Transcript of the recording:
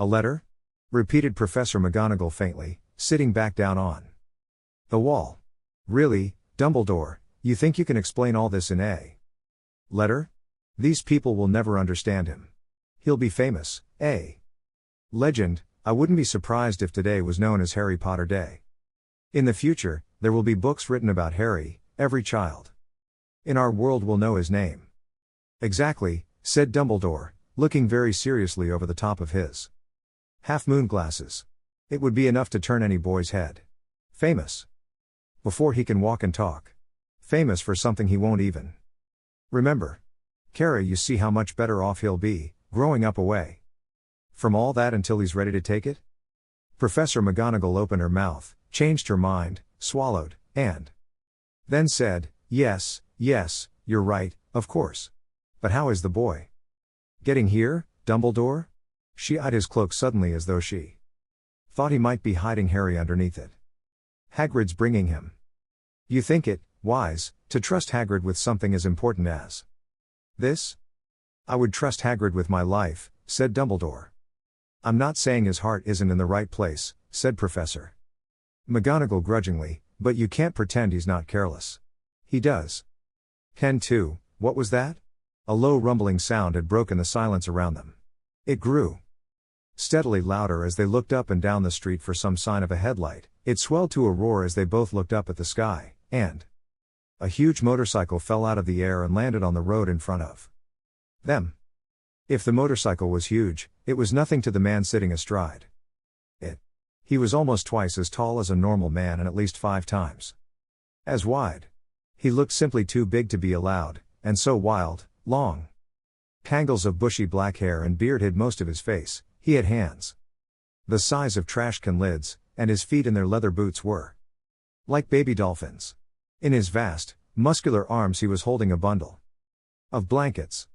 A letter? Repeated Professor McGonagall faintly, sitting back down on the wall. Really, Dumbledore, you think you can explain all this in a letter? These people will never understand him. He'll be famous, legend. I wouldn't be surprised if today was known as Harry Potter Day. In the future, there will be books written about Harry. Every child in our world will know his name. Exactly, said Dumbledore, looking very seriously over the top of his half-moon glasses. It would be enough to turn any boy's head. Famous. Before he can walk and talk. Famous for something he won't even remember. Carrie, you see how much better off he'll be, growing up away from all that until he's ready to take it? Professor McGonagall opened her mouth, changed her mind, swallowed, and then said, yes, you're right, of course. But how is the boy getting here, Dumbledore? She eyed his cloak suddenly as though she thought he might be hiding Harry underneath it. Hagrid's bringing him. You think it wise to trust Hagrid with something as important as this? I would trust Hagrid with my life, said Dumbledore. I'm not saying his heart isn't in the right place, said Professor McGonagall grudgingly, but you can't pretend he's not careless. He does. Ken too, what was that? A low rumbling sound had broken the silence around them. It grew steadily louder as they looked up and down the street for some sign of a headlight. It swelled to a roar as they both looked up at the sky, and a huge motorcycle fell out of the air and landed on the road in front of them. If the motorcycle was huge, it was nothing to the man sitting astride it. He was almost twice as tall as a normal man and at least 5 times as wide. He looked simply too big to be allowed, and so wild, long tangles of bushy black hair and beard hid most of his face. He had hands the size of trash can lids, and his feet in their leather boots were like baby dolphins. In his vast, muscular arms he was holding a bundle of blankets.